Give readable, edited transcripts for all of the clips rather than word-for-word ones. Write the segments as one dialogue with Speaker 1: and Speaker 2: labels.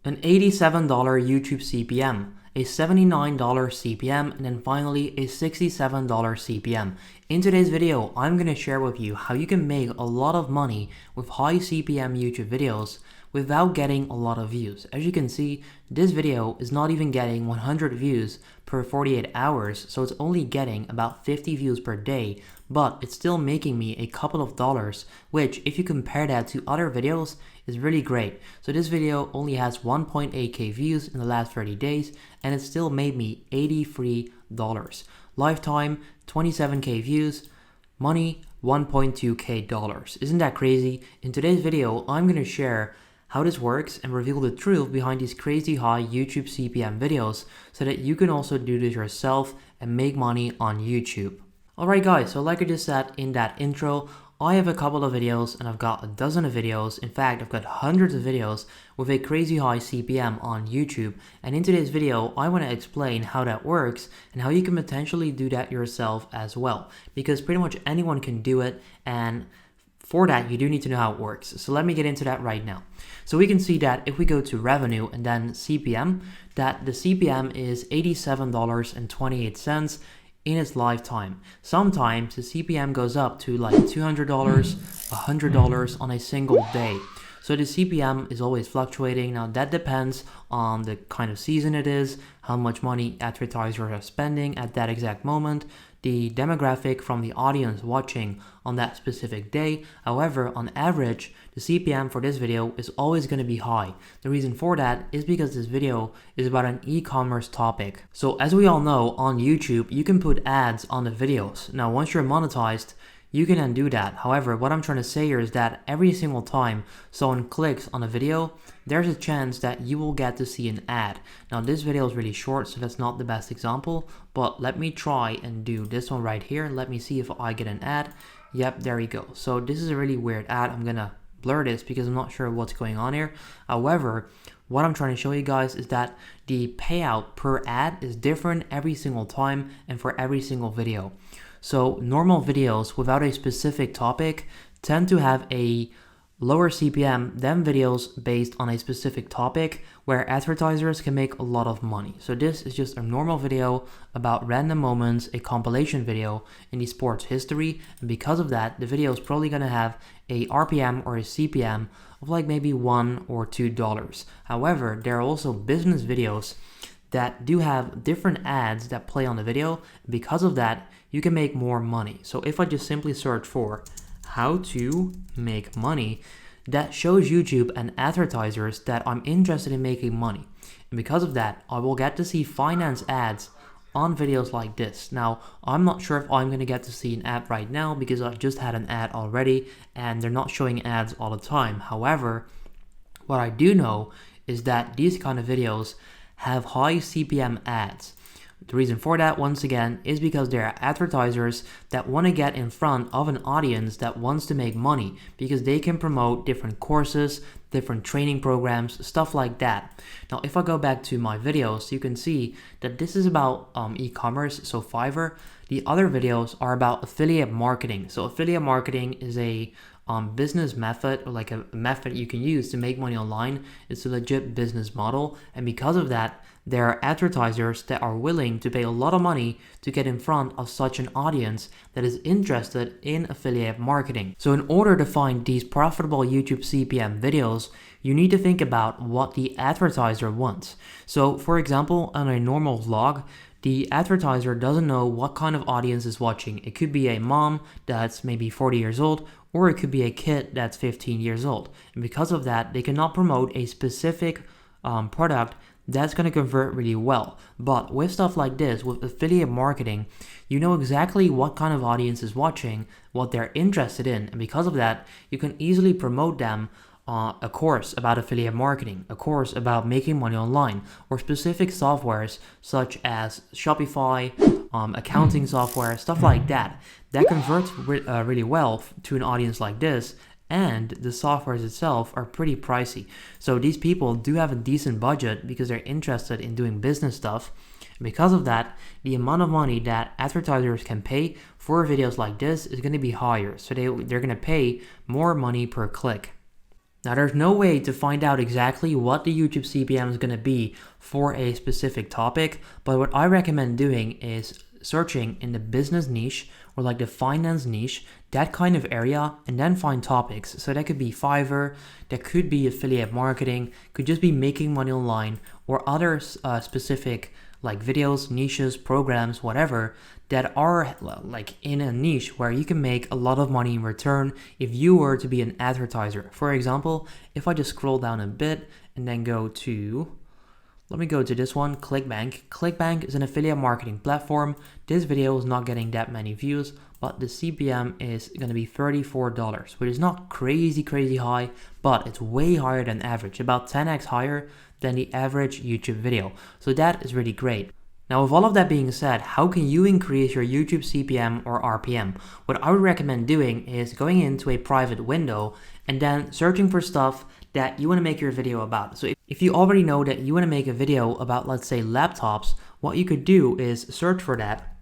Speaker 1: an $87 YouTube CPM, a $79 CPM, and then finally a $67 CPM. In today's video, I'm going to share with you how you can make a lot of money with high CPM YouTube videos without getting a lot of views. As you can see, this video is not even getting 100 views per 48 hours, so it's only getting about 50 views per day, but it's still making me a couple of dollars, which if you compare that to other videos is really great. So this video only has 1.8k views in the last 30 days and it still made me $83. Lifetime 27k views, money $1.2k dollars. Isn't that crazy? In today's video, I'm going to share how this works and reveal the truth behind these crazy high YouTube CPM videos so that you can also do this yourself and make money on YouTube. Alright guys, so like I just said in that intro, I have a couple of videos and I've got a dozen of videos. In fact, I've got hundreds of videos with a crazy high CPM on YouTube. And in today's video, I want to explain how that works and how you can potentially do that yourself as well. Because pretty much anyone can do it, and for that, you do need to know how it works. So let me get into that right now. So we can see that if we go to revenue and then CPM, that the CPM is $87.28 in its lifetime. Sometimes the CPM goes up to like $200, $100 on a single day. So the CPM is always fluctuating. Now that depends on the kind of season it is, how much money advertisers are spending at that exact moment, the demographic from the audience watching on that specific day. However, on average, the CPM for this video is always going to be high. The reason for that is because this video is about an e-commerce topic. So as we all know, on YouTube, you can put ads on the videos. Now, once you're monetized, you can undo that. However, what I'm trying to say here is that every single time someone clicks on a video, there's a chance that you will get to see an ad. Now this video is really short, so that's not the best example, but let me try and do this one right here. Let me see if I get an ad. Yep, there we go. So this is a really weird ad. I'm gonna blur this because I'm not sure what's going on here. However, what I'm trying to show you guys is that the payout per ad is different every single time and for every single video. So normal videos without a specific topic tend to have a lower CPM than videos based on a specific topic where advertisers can make a lot of money. So this is just a normal video about random moments, a compilation video in the sports history. And because of that, the video is probably going to have a RPM or a CPM of like maybe $1 or $2. However, there are also business videos that do have different ads that play on the video. Because of that, you can make more money. So if I just simply search for how to make money, that shows YouTube and advertisers that I'm interested in making money. And because of that, I will get to see finance ads on videos like this. Now, I'm not sure if I'm going to get to see an ad right now because I've just had an ad already and they're not showing ads all the time. However, what I do know is that these kind of videos have high CPM ads. The reason for that, once again, is because there are advertisers that want to get in front of an audience that wants to make money because they can promote different courses, different training programs, stuff like that. Now, if I go back to my videos, you can see that this is about e-commerce, so Fiverr. The other videos are about affiliate marketing. So affiliate marketing is a business method, or like a method you can use to make money online. It's a legit business model, and because of that, there are advertisers that are willing to pay a lot of money to get in front of such an audience that is interested in affiliate marketing. So in order to find these profitable YouTube CPM videos, you need to think about what the advertiser wants. So for example, on a normal vlog, the advertiser doesn't know what kind of audience is watching. It could be a mom that's maybe 40 years old, or it could be a kid that's 15 years old. And because of that, they cannot promote a specific product that's going to convert really well. But with stuff like this, with affiliate marketing, you know exactly what kind of audience is watching, what they're interested in. And because of that, you can easily promote them a course about affiliate marketing, a course about making money online, or specific softwares such as Shopify, accounting software, stuff like that. That converts really well to an audience like this, and the softwares itself are pretty pricey. So these people do have a decent budget because they're interested in doing business stuff. And because of that, the amount of money that advertisers can pay for videos like this is going to be higher. So they're going to pay more money per click. Now, there's no way to find out exactly what the YouTube CPM is going to be for a specific topic, but what I recommend doing is searching in the business niche or like the finance niche, that kind of area, and then find topics. So that could be Fiverr, that could be affiliate marketing, could just be making money online, or other specific like videos, niches, programs, whatever, that are like in a niche where you can make a lot of money in return if you were to be an advertiser. For example, if I just scroll down a bit and then let me go to this one, ClickBank. ClickBank is an affiliate marketing platform. This video is not getting that many views, but the CPM is going to be $34, which is not crazy high, but it's way higher than average, about 10x higher than the average YouTube video. So that is really great. Now, with all of that being said, how can you increase your YouTube CPM or RPM? What I would recommend doing is going into a private window and then searching for stuff that you want to make your video about. So if you already know that you want to make a video about, let's say, laptops, what you could do is search for that.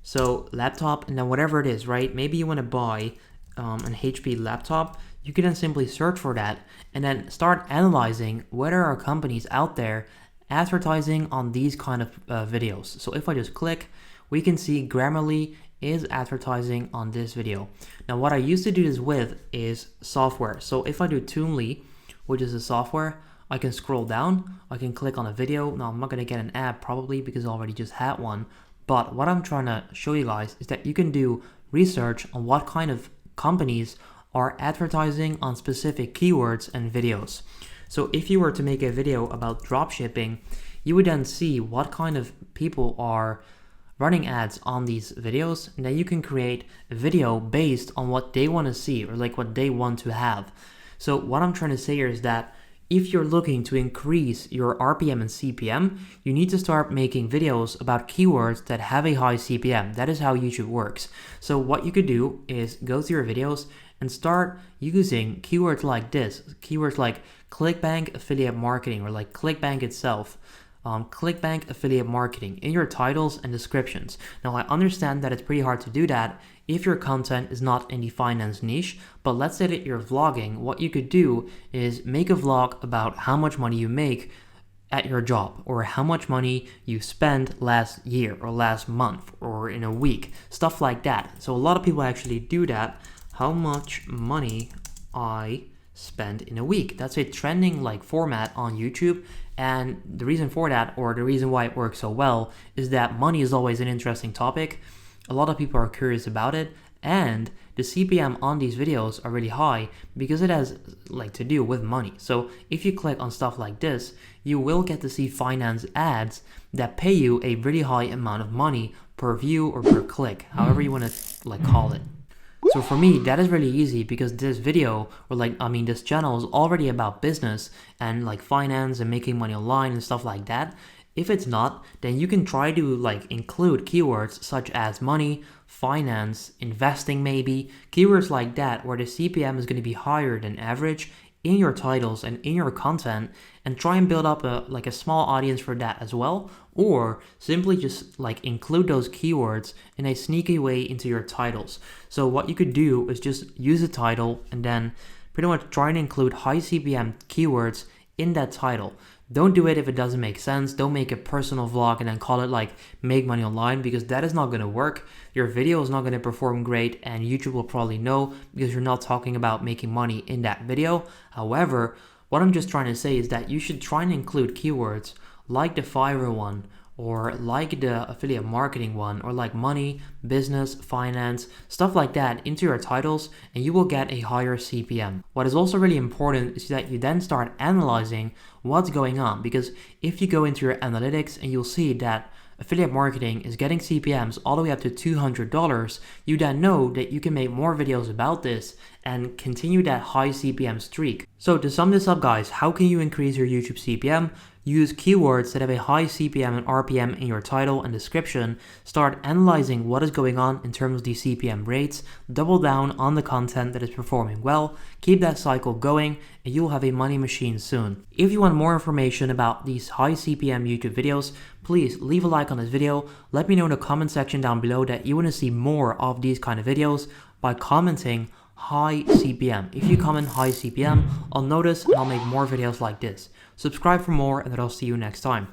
Speaker 1: So laptop, and then whatever it is, right? Maybe you want to buy an HP laptop. You can then simply search for that and then start analyzing whether are companies out there advertising on these kind of videos. So if I just click, we can see Grammarly is advertising on this video. Now, what I used to do this with is software. So if I do Toonly, which is a software, I can scroll down, I can click on a video. Now, I'm not gonna get an ad probably because I already just had one. But what I'm trying to show you guys is that you can do research on what kind of companies are advertising on specific keywords and videos. So if you were to make a video about dropshipping, you would then see what kind of people are running ads on these videos, and then you can create a video based on what they want to see or like what they want to have. So what I'm trying to say here is that if you're looking to increase your RPM and CPM, you need to start making videos about keywords that have a high CPM. That is how YouTube works. So what you could do is go to your videos and start using keywords like this, keywords like ClickBank affiliate marketing or like ClickBank itself. ClickBank affiliate marketing in your titles and descriptions. Now, I understand that it's pretty hard to do that if your content is not in the finance niche, but let's say that you're vlogging. What you could do is make a vlog about how much money you make at your job or how much money you spent last year or last month or in a week, stuff like that. So a lot of people actually do that. How much money I spend in a week. That's a trending like format on YouTube. And the reason for that, or the reason why it works so well, is that money is always an interesting topic. A lot of people are curious about it, and the CPM on these videos are really high because it has like to do with money. So if you click on stuff like this, you will get to see finance ads that pay you a really high amount of money per view or per click, however you want to like call it. So for me, that is really easy because this video, or this channel is already about business and like finance and making money online and stuff like that. If it's not, then you can try to like include keywords such as money, finance, investing maybe, keywords like that where the CPM is going to be higher than average in your titles and in your content, and try and build up a small audience for that as well, or simply just like include those keywords in a sneaky way into your titles. So what you could do is just use a title and then pretty much try and include high CPM keywords in that title. Don't do it if it doesn't make sense. Don't make a personal vlog and then call it like make money online, because that is not going to work. Your video is not going to perform great and YouTube will probably know because you're not talking about making money in that video. However, what I'm just trying to say is that you should try and include keywords like the Fiverr one, or like the affiliate marketing one, or like money, business, finance, stuff like that into your titles, and you will get a higher CPM. What is also really important is that you then start analyzing what's going on, because if you go into your analytics and you'll see that affiliate marketing is getting CPMs all the way up to $200, you then know that you can make more videos about this and continue that high CPM streak. So to sum this up, guys, how can you increase your YouTube CPM? Use keywords that have a high CPM and RPM in your title and description. Start analyzing what is going on in terms of the CPM rates. Double down on the content that is performing well. Keep that cycle going and you'll have a money machine soon. If you want more information about these high CPM YouTube videos, please leave a like on this video. Let me know in the comment section down below that you want to see more of these kind of videos by commenting high CPM. If you comment high CPM, I'll notice and I'll make more videos like this. Subscribe for more, and I'll see you next time.